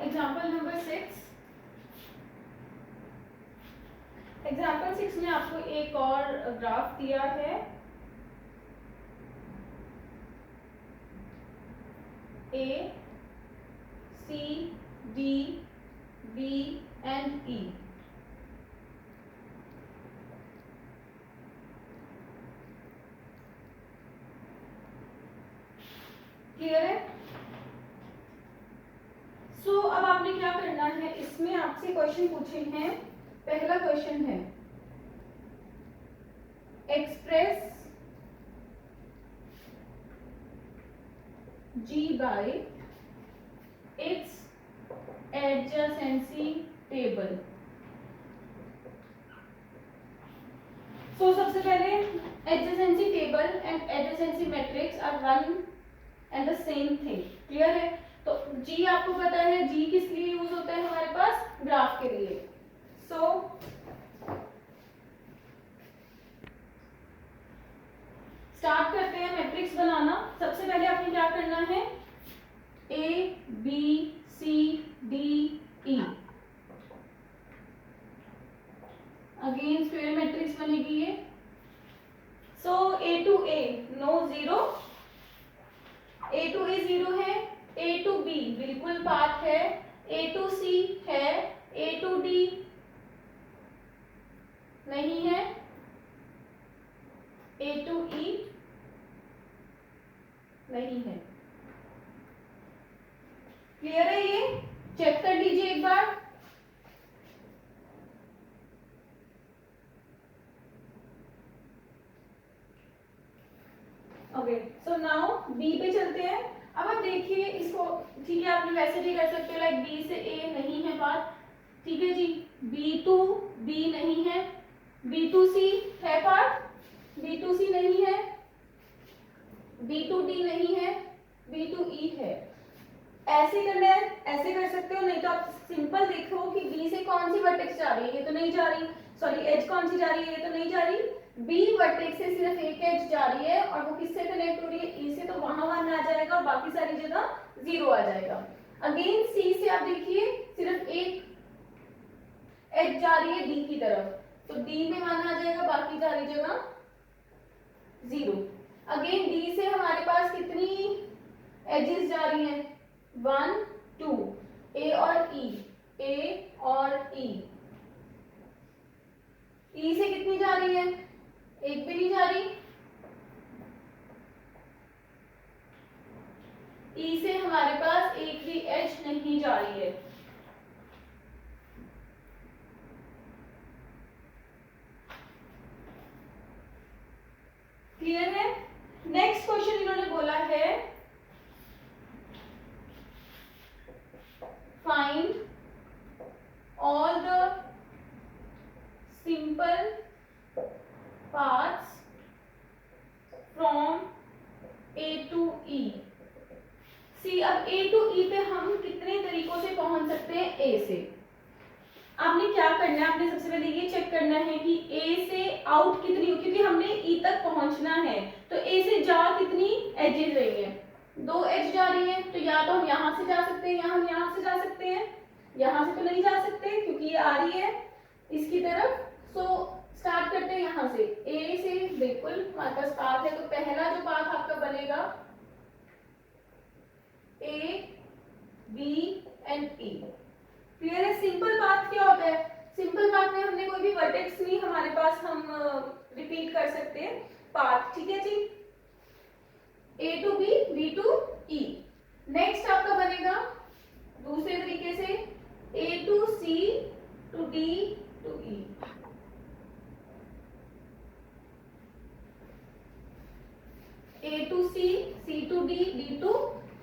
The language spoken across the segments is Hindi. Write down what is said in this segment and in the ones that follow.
Example number 6। एग्जाम्पल 6 में आपको एक और ग्राफ दिया है। A, C, D, B and E. Clear है? सो अब आपने क्या करना है, इसमें आपसे क्वेश्चन पूछे हैं। पहला क्वेश्चन है express G by its adjacency table। So सबसे पहले adjacency table and adjacency matrix are one and the same thing। Clear है? तो G आपको पता है, G किस लिए यूज होता है हमारे पास? ग्राफ के लिए। सो स्टार्ट करते हैं मैट्रिक्स बनाना। सबसे पहले आपने क्या करना है, A B C D E, again square matrix बनेगी ये। So A to A no zero, A to A zero है, ए टू बी बिल्कुल पाथ है, ए टू सी है, ए टू डी नहीं है, ए टू ई नहीं है। क्लियर है? ये चेक कर लीजिए एक बार। ओके, सो नाउ बी पे चलते हैं। अब आप देखिए इसको, ठीक है, आपने वैसे भी कर सकते हो, लाइक बी से ए नहीं है पाथ, ठीक है जी, बी टू बी नहीं है, बी टू सी है पाथ, बी टू सी नहीं है, बी टू डी नहीं है, बी टू ई है। ऐसे करना है, ऐसे कर सकते हो, नहीं तो आप सिंपल देखो कि बी से कौन सी वर्टेक्स जा रही है, ये तो नहीं जा रही, सॉरी एज कौन सी जा रही है, ये तो नहीं जा रही, बी वर्टेक्स से सिर्फ एक एज जा रही है और वो किससे कनेक्ट हो रही है, ई से, तो वहां वन आ जाएगा, बाकी सारी जगह जीरो आ जाएगा। अगेन सी से आप देखिए सिर्फ एक एज जा रही है डी की तरफ, तो डी में वन आ जाएगा, बाकी सारी जगह जीरो। अगेन डी से हमारे पास कितनी एजेस जा रही हैं, 1 2, ए और ई, ए और ई, ई से कितनी जा रही है, एक भी नहीं जा रही, ई से हमारे पास एक भी एज नहीं जा रही है। क्लियर है? नेक्स्ट क्वेश्चन इन्होंने बोला है find all the simple paths from A to E. C, अब ए टू ई पे हम कितने तरीकों से पहुंच सकते हैं ए से। आपने क्या करना है, आपने सबसे पहले ये चेक करना है कि ए से आउट कितनी, क्योंकि हमने ई तक पहुंचना है, तो ए से जा कितनी एजेस रही है, 2 एज जा रही है, तो या तो हम यहां से जा सकते हैं या हम यहां से जा सकते हैं, यहां से तो नहीं जा सकते क्योंकि ये आ रही है इसकी तरफ। सो स्टार्ट करते हैं यहां से, ए से बिल्कुल हमारे पास पाथ है, तो पहला जो पाथ आपका बनेगा A B and E. Clear है? सिंपल पाथ क्या होता है, सिंपल पाथ में हमने कोई भी वर्टेक्स नहीं हमारे पास, हम रिपीट कर सकते हैं पाथ, ठीक है जी, A to B, B to E. Next आपका बनेगा दूसरे तरीके से A to C to D to E, A to C, C to D, D to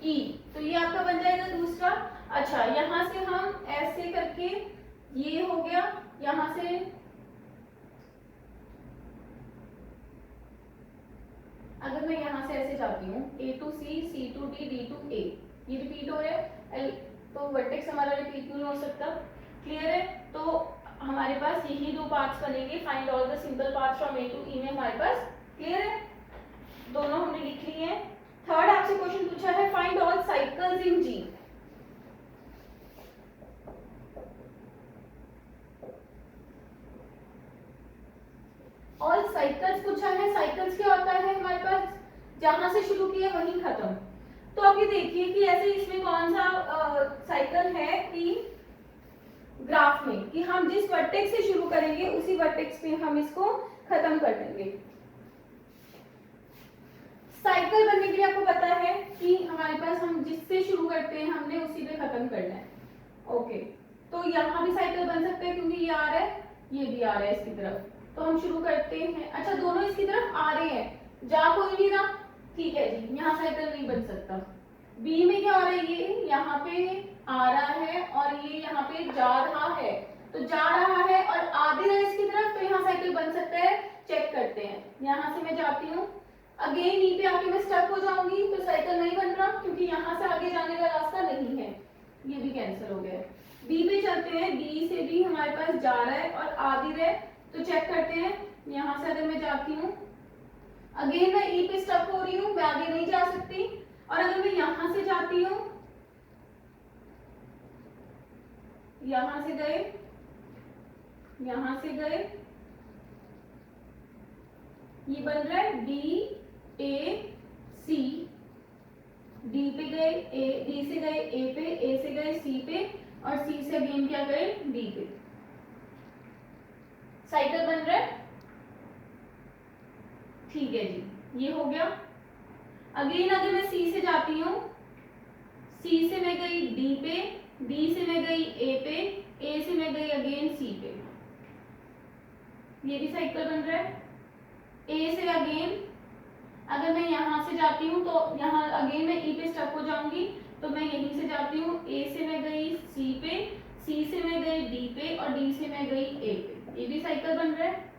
E, तो ये आपका बन जाएगा दूसरा। अच्छा, यहां से हम ऐसे करके, ये हो गया, यहां से अगर मैं यहां से ऐसे जाती हूँ A to C, C to D, D to A, ये रिपीट हो रहा है, तो वर्टेक्स हमारा रिपीट नहीं हो सकता। क्लियर है? तो हमारे पास यही 2 पाथ्स बनेंगे, find all the simple paths from A to E में हमारे पास। क्लियर है? दोनों हमने लिख लिए हैं। थर्ड आपसे क्वेश्चन पूछा है फाइंड ऑल साइकिल्स इन जी। जहां से शुरू किया वहीं खत्म। तो अभी देखिए कि ऐसे इसमें कौन सा साइकिल है कि ग्राफ में कि हम जिस वर्टेक्स से शुरू करेंगे उसी वर्टेक्स पे हम इसको खत्म कर देंगे। साइकिल बनने के लिए आपको पता है कि हमारे पास हम जिससे शुरू करते हैं हमने उसी पे खत्म करना है। ओके, तो यहाँ भी साइकिल बन सकता है क्योंकि ये आ रहा है, ये भी आ रहा है इसकी तरफ, तो हम शुरू करते हैं। अच्छा, दोनों इसकी तरफ आ रहे हैं, जा कोई नहीं रहा, ठीक है जी, यहाँ साइकिल नहीं बन सकता। बी में क्या हो रहा है, ये यहाँ पे आ रहा है और ये यहाँ पे जा रहा है, तो जा रहा है और आ भी रहा है इसकी तरफ, तो यहाँ साइकिल बन सकता है। चेक करते हैं, यहाँ से मैं जाती हूँ, अगेन ई पे आके मैं स्टक हो जाऊंगी, तो साइकिल नहीं बन रहा क्योंकि यहाँ से आगे जाने का रास्ता नहीं है, ये भी कैंसिल हो गया। बी पे चलते हैं, बी से भी हमारे पास जा रहा है और आ भी रहा है, तो चेक करते हैं, यहाँ से अगर मैं जाती हूँ, अगेन मैं ई पे स्टक हो रही हूँ, मैं आगे नहीं जा सकती। और अगर मैं यहाँ से जाती हूँ, यहाँ से गए, यहाँ से गए, ये बन रहा है डी ए सी, डी पे गए, ए डी से गए ए पे, ए से गए सी पे, और सी से अगेन क्या गए डी पे। साइकिल बन रहा है, ठीक है जी, ये हो गया। अगेन अगर मैं सी से जाती हूँ, सी से मैं गई डी पे, डी से मैं गई ए पे, ए से मैं गई अगेन सी पे, ये भी साइकिल बन रहा है। ए से अगेन अगर मैं यहाँ से जाती हूँ तो यहाँ अगेन मैं ई पे स्टक हो जाऊंगी, तो मैं यहीं से जाती हूँ, ए से मैं गई सी पे, सी से मैं गई डी पे और डी से मैं गई ए पे, ये भी साइकिल बन रहा है।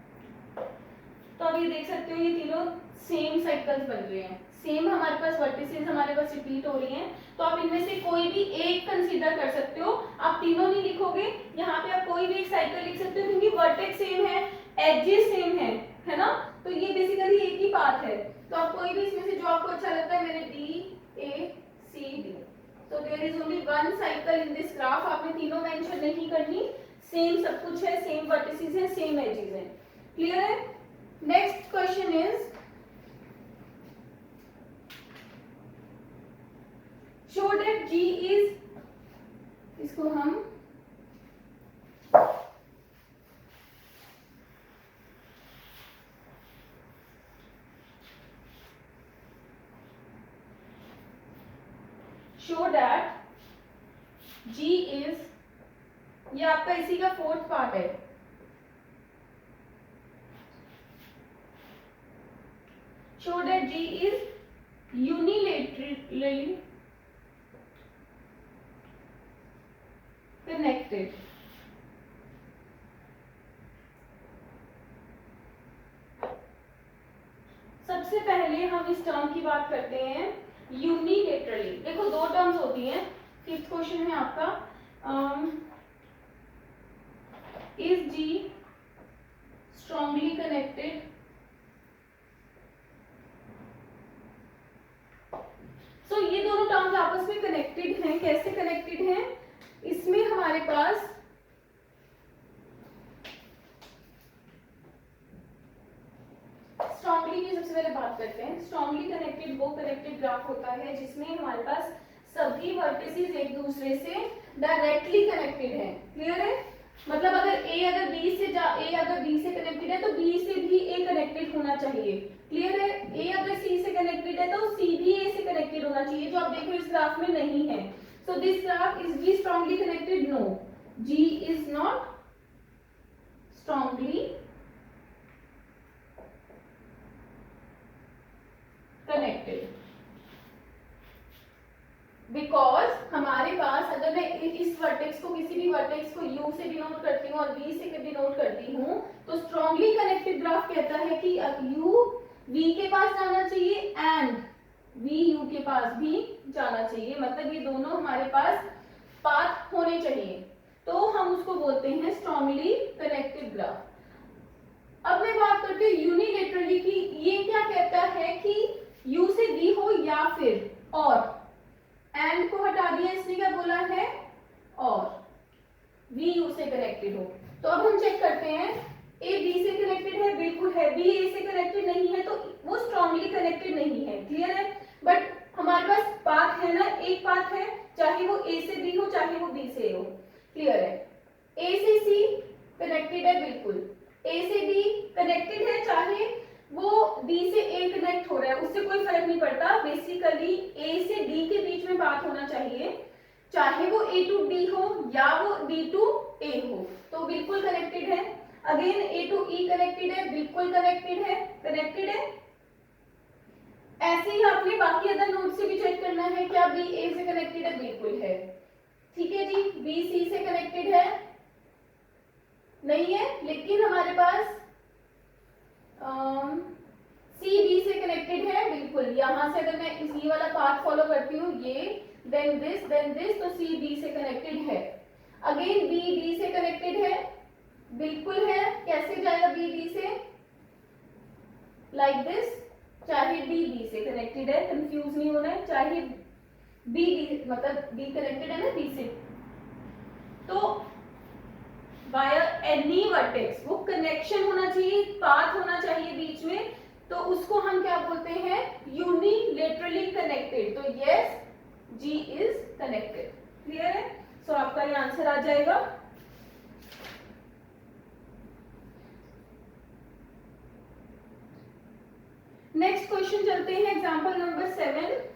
तो अब ये देख सकते हो ये तीनों सेम साइकिल्स बन रहे हैं, सेम हमारे पास वर्टिसेस हमारे पास रिपीट हो रही हैं। तो आप इनमें से कोई भी एक कंसीडर कर सकते हो, आप तीनों नहीं लिखोगे, यहाँ पे आप कोई भी एक साइकिल लिख सकते हो क्योंकि वर्टेक्स सेम है, एजेस सेम है ना, तो ये बेसिकली एक ही पाथ है। तो आप कोई भी इसमें से जो आपको अच्छा लगता है, मैंने डी ए सी डी, तो there is only one cycle in this graph, आपने तीनों मेंशन नहीं करनी, सेम सब कुछ है, सेम वर्टिसेस है, सेम एजेस है। क्लियर है? Next question is show that G is, इसको हम show that G is, ये आपका इसी का फोर्थ पार्ट है। show that G is unilaterally connected। सबसे पहले हम इस टर्म की बात करते हैं यूनिलेटरली। देखो दो टर्म्स होती हैं, फिफ्थ क्वेश्चन है आपका, इज जी स्ट्रॉन्गली कनेक्टेड, सो ये दोनों टर्म्स आपस में कनेक्टेड हैं। कैसे कनेक्टेड हैं? इसमें हमारे पास स्ट्रॉन्गली की सबसे पहले बात करते हैं। स्ट्रॉन्गली कनेक्टेड वो कनेक्टेड ग्राफ होता है जिसमें हमारे पास सभी वर्टिसेस एक दूसरे से डायरेक्टली कनेक्टेड है। क्लियर है? मतलब अगर ए अगर बी से कनेक्टेड है तो बी से भी ए कनेक्टेड होना चाहिए। क्लियर है? ए अगर सी से कनेक्टेड है तो सी भी ए से कनेक्टेड होना चाहिए, जो आप देख रहे हो इस ग्राफ में नहीं है। So this graph is G strongly connected? No, G is not strongly connected because हमारे पास अगर मैं इस वर्टेक्स को किसी भी वर्टेक्स को U से डिनोट करती हूँ और V से डिनोट करती हूँ, तो स्ट्रॉन्गली कनेक्टेड ग्राफ कहता है कि U V के पास जाना चाहिए एंड V U के पास भी जाना चाहिए, मतलब ये दोनों हमारे पास पाथ होने चाहिए, तो हम उसको बोलते हैं स्ट्रॉन्गली कनेक्टेड ग्राफ। अब मैं बात करती हूँ यूनिलेटरली की, ये क्या कहता है कि U से V हो या फिर और, एंड को हटा दिया, इसने क्या बोला है और V U से कनेक्टेड हो। तो अब हम चेक करते हैं ए बी से कनेक्टेड है, बिल्कुल है, बी ए से कनेक्टेड नहीं है तो वो स्ट्रांगली कनेक्टेड नहीं है, क्लियर है। बट हमारे पास पाथ है ना, एक पाथ है, चाहे वो ए से बी हो चाहे वो बी से हो, क्लियर है। ए से सी कनेक्टेड है, बिल्कुल, ए से डी कनेक्टेड है, चाहे वो डी से ए कनेक्ट हो रहा है उससे कोई फर्क नहीं पड़ता, बेसिकली ए से डी के बीच में बात होना चाहिए, चाहे वो ए टू डी हो या वो डी टू ए हो, तो बिल्कुल कनेक्टेड है। Again A to E connected है, बिल्कुल कनेक्टेड है, कनेक्टेड है। ऐसे ही आपने बाकी अदर नोड से भी चेक करना है, क्या बी ए से कनेक्टेड है, बिल्कुल है, ठीक है जी। बी सी से कनेक्टेड है, नहीं है, लेकिन हमारे पास सी बी से कनेक्टेड है, बिल्कुल, यहां से अगर मैं इसी वाला पाथ फॉलो करती हूँ, ये देन दिस, तो सी बी से कनेक्टेड है। अगेन बी डी से कनेक्टेड है, बिल्कुल है, कैसे जाएगा बी डी से, लाइक दिस, चाहे डी बी से कनेक्टेड है, कंफ्यूज नहीं होना है, चाहे बी डी मतलब बी कनेक्टेड है ना बी से, तो वाया एनी वर्टेक्स वो कनेक्शन होना चाहिए, पाथ होना चाहिए बीच में, तो उसको हम क्या बोलते हैं, यूनिलेटरली कनेक्टेड, तो yes G is connected, clear है। सो आपका ये आंसर आ जाएगा। नेक्स्ट क्वेश्चन चलते हैं, एग्जांपल नंबर 7।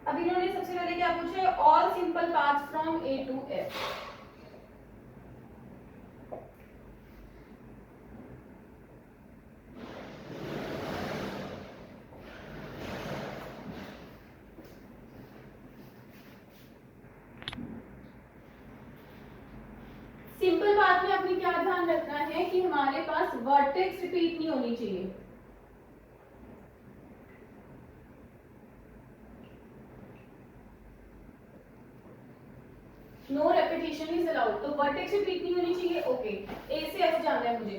अब इन्होंने सबसे पहले क्या पूछा है, all simple path from A to F. Simple path में अपनी क्या ध्यान रखना है कि हमारे पास वर्टेक्स रिपीट नहीं होनी चाहिए, नो रेपिटेशन इज अलाउड, तो वर्टेक्स रिपीट नहीं होनी चाहिए। ओके, ए से एफ जाना है मुझे,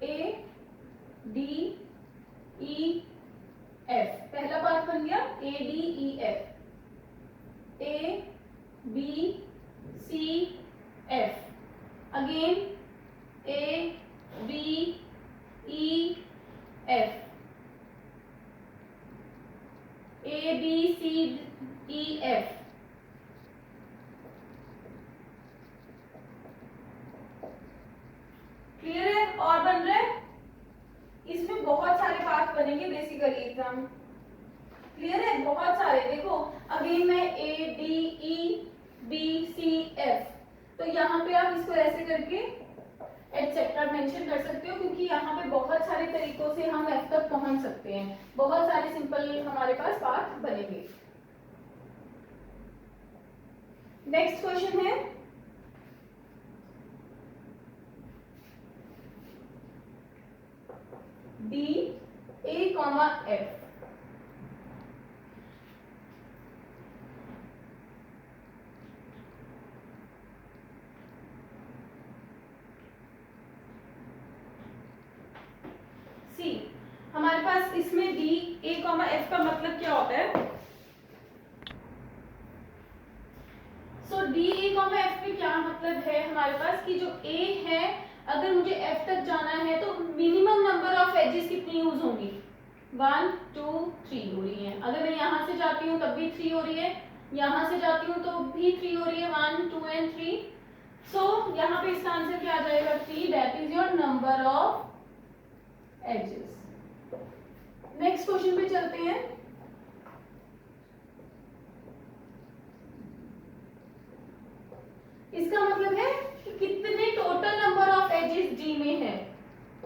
ए डी ई एफ, पहला पार्ट बन गया A D E F, A B C F, again A B E F, A B C E F, clear है। और बन रहा है, इसमें बहुत सारे पार्ट बनेंगे बेसिकली एग्जाम, क्लियर है, बहुत सारे। देखो अगेन मैं A D E B C F, तो यहाँ पे आप इसको ऐसे करके एटसेट्रा मेंशन कर सकते हो, क्योंकि यहाँ पे बहुत सारे तरीकों से हम एफ तक पहुंच सकते हैं, बहुत सारे सिंपल हमारे पास पार्ट बनेंगे। नेक्स्ट क्वेश्चन है, डी ए कॉमा एफ, सी, हमारे पास इसमें डी ए कॉमा एफ का मतलब क्या होता है, सो डी ए कॉमा एफ में क्या मतलब है हमारे पास कि जो ए है अगर मुझे एफ तक जाना है तो मिनिमम नंबर ऑफ एजेस कितनी यूज होंगी, 1 2 3 हो रही है। अगर मैं यहां से जाती हूँ तब भी 3 हो रही है, यहां से जाती हूँ तो भी 3 हो रही है, 1 2 एंड 3। सो यहाँ पे इसका आंसर क्या आ जाएगा, 3, that is your number of edges. Next question पे चलते हैं, इसका मतलब है कि कितने total number of edges G में है,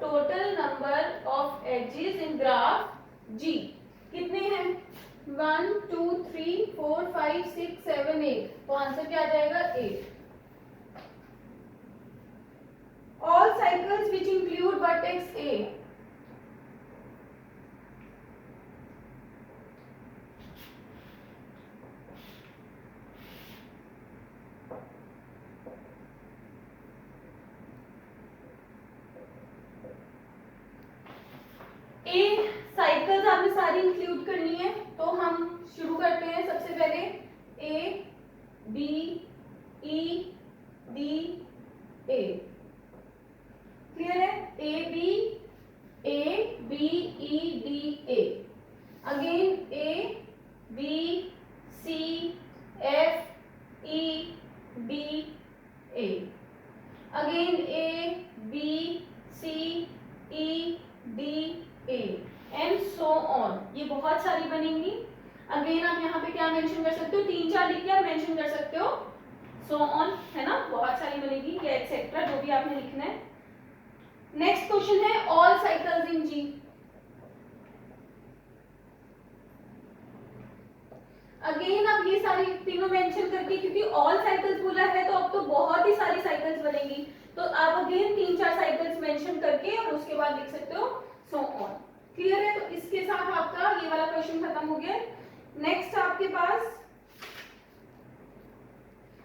total number of edges in graph G कितने हैं, 1 2 3 4 5 6 7 8, तो आंसर क्या आ जाएगा 8। All cycles which include vertex A, A cycles आपने सारी इंक्लूड करनी है, तो हम शुरू करते हैं। सबसे पहले A B E D A, clear है? A B E D A, again A B C F E D A, again A B C E D A and so on. ये बहुत सारी बनेंगी। अगेन आप यहाँ पे क्या मेंशन कर सकते हो, 3-4 लिख के आप मेंशन कर सकते हो, सो ऑन, है ना? बहुत सारी बनेगी, या एक्सेट्रा, जो भी आपने लिखना है। नेक्स्ट क्वेश्चन है all cycles in G. Again आप ये सारी तीनों मेंशन करके, क्योंकि ऑल साइकिल्स बोला है तो अब तो बहुत ही सारी साइकिल्स बनेगी, तो आप अगेन 3-4 साइकिल्स मेंशन करके और उसके बाद लिख सकते हो सो ऑन। क्लियर है? तो इसके साथ आपका ये वाला क्वेश्चन खत्म हो गया। नेक्स्ट आपके पास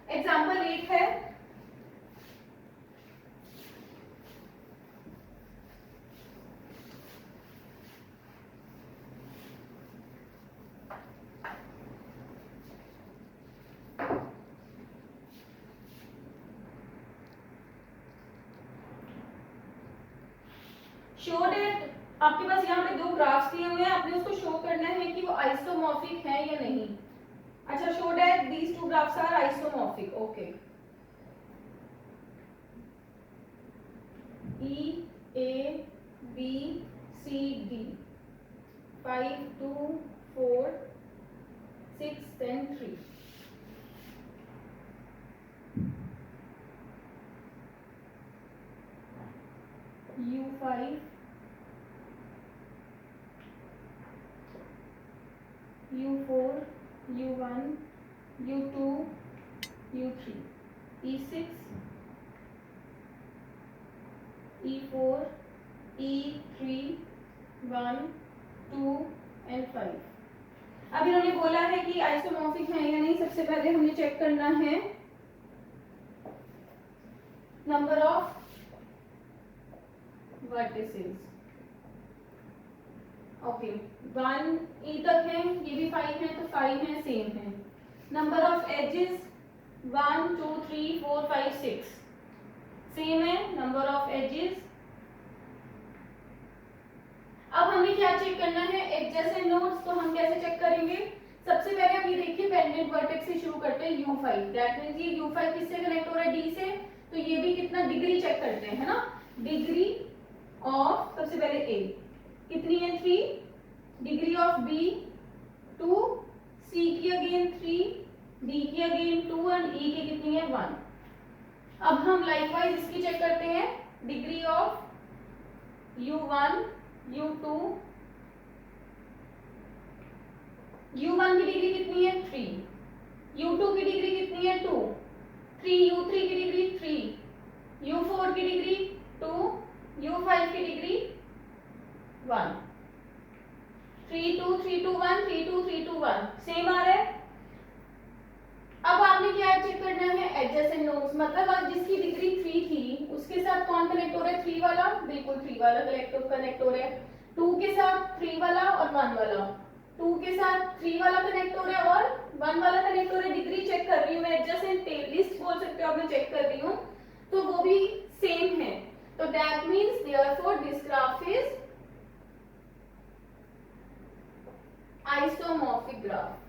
एग्जाम्पल 8 है। शो डेट, आपके पास यहाँ पे 2 ग्राफ्स दिए हुए हैं, आपने उसको शो करना है कि वो आइसोमॉर्फिक है या नहीं। अच्छा, show that these 2 graphs are isomorphic, okay. E A B C D 5 2 4 6 10 3, U5 U4 U1 U2 U3, E6 E4 E3 1 2 and 5। अब इन्होंने बोला है कि आइसोमॉर्फिक है या नहीं। सबसे पहले हमें चेक करना है नंबर ऑफ वर्टिसेस। ओके, 1 ई तक है, ये भी 5 है, तो 5 है, सेम है। नंबर ऑफ एजेस 1 2 3 4 5 6 सेम है, नंबर ऑफ एजेस। अब हमें क्या चेक करना है, एडजेसेंट नोड्स। तो हम कैसे चेक करेंगे? सबसे पहले आप ये देखिए, पेंडेंट वर्टेक्स से शुरू करते हैं U5, दैट मींस ये U5 किससे कनेक्ट हो रहा है, D से, तो ये भी कितना डिग्री चेक करते हैं, है ना? डिग्री ऑफ, सबसे पहले A कितनी है 3, डिग्री ऑफ B 2, C की अगेन 3, D की अगेन 2 एंड E की कितनी है 1। अब हम लाइकवाइज इसकी चेक करते हैं, degree of U1 U2, U1 की डिग्री कितनी है 3, U2 की डिग्री कितनी है 2, 3 U3 की डिग्री 3, U4 की डिग्री 2, U5 की डिग्री 1, 3 2 3 2 1 3 2 3 2 1, सेम आ रहा है। अब आपने क्या चेक करना है, एडजेसेंट नोड्स, मतलब आज जिसकी डिग्री 3 थी उसके साथ कौन कनेक्ट हो रहा है, 3 वाला, बिल्कुल 3 वाला कनेक्ट हो रहा है। 2 के साथ 3 वाला और 1 वाला, 2 के साथ 3 वाला कनेक्ट हो रहा है और 1 वाला कनेक्ट हो रहा है। डिग्री चेक कर रही हूँ मैं, एडजेसेंट लिस्ट बोल सकते हो आप, मैं चेक कर रही हूँ, तो वो भी सेम है, तो that means therefore this graph is isomorphic graph.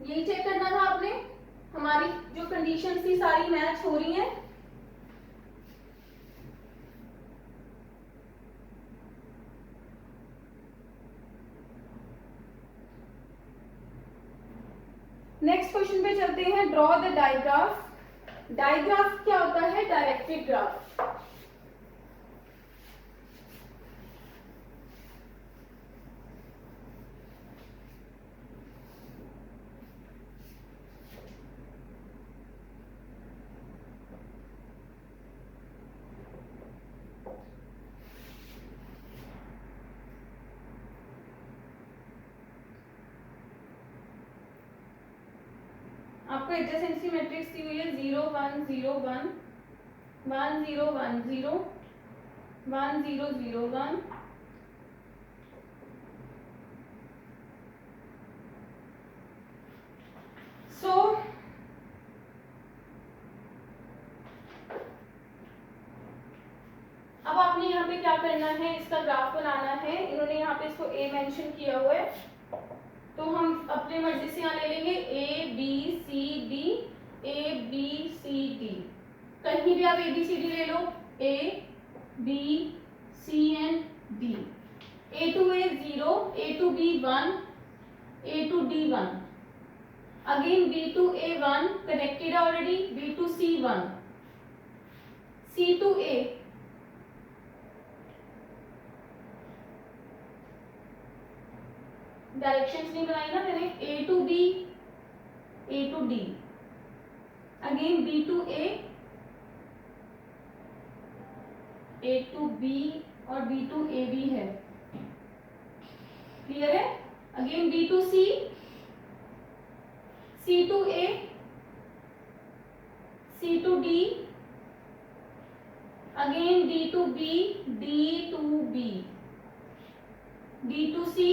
यही चेक करना था आपने, हमारी जो कंडीशन थी सारी मैच हो रही हैं। नेक्स्ट क्वेश्चन पे चलते हैं, ड्रॉ द डायग्राफ। डायग्राफ क्या होता है, डायरेक्टेड ग्राफ। आपको एडजेसेंसी मैट्रिक्स दी हुई है 0 1 0 1 1 0 1 0 1 0 0 1 सो अब आपने यहाँ पे क्या करना है, इसका ग्राफ बनाना है। इन्होंने यहाँ पे इसको ए मेंशन किया हुआ है, तो हम अपने मर्जी से यहाँ ले लेंगे A B C D, A B C D, कहीं भी आप ए बी सी डी ले लो, A B C and D. A to A 0, A to B 1, A to D 1, again B to A 1 connected already, B to C 1, C to A, directions नहीं बनाई ना मैंने, A to B, A to D, again B to A to B और बी टू ए भी है, क्लियर है। Again B to C, C to A, C to D, again D to B, D to B, D to C.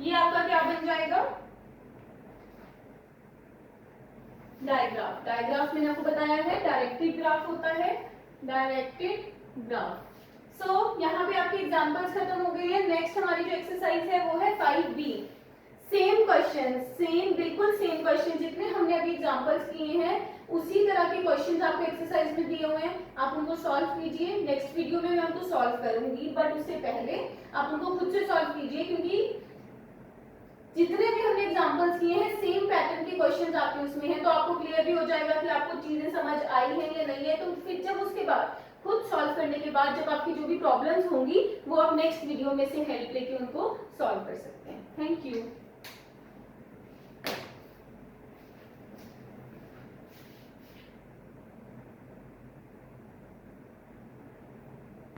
ये आपका क्या बन जाएगा, डायग्राफ। डायग्राफ मैंने आपको बताया है डायरेक्टेड ग्राफ होता है, डायरेक्टेड ग्राफ। सो यहाँ पे आपके एग्जांपल्स खत्म हो गए हैं। नेक्स्ट हमारी जो एक्सरसाइज है वो है 5B। सेम क्वेश्चन, सेम बिल्कुल सेम क्वेश्चन जितने हमने अभी एग्जांपल्स किए हैं उसी तरह के क्वेश्चंस आपको एक्सरसाइज में दिए हुए हैं, आप उनको सॉल्व कीजिए। नेक्स्ट वीडियो में मैं उनको सॉल्व करूंगी, बट उससे पहले आप उनको खुद से सॉल्व कीजिए, क्योंकि जितने भी हमने एग्जांपल्स किए हैं सेम पैटर्न के क्वेश्चंस आपके उसमें हैं, तो आपको क्लियर भी हो जाएगा कि आपको चीजें समझ आई हैं या नहीं है। तो फिर जब उसके बाद खुद सॉल्व करने के बाद जब आपकी जो भी प्रॉब्लम्स होंगी वो आप नेक्स्ट वीडियो में से हेल्प लेके उनको सॉल्व कर सकते हैं। Thank you.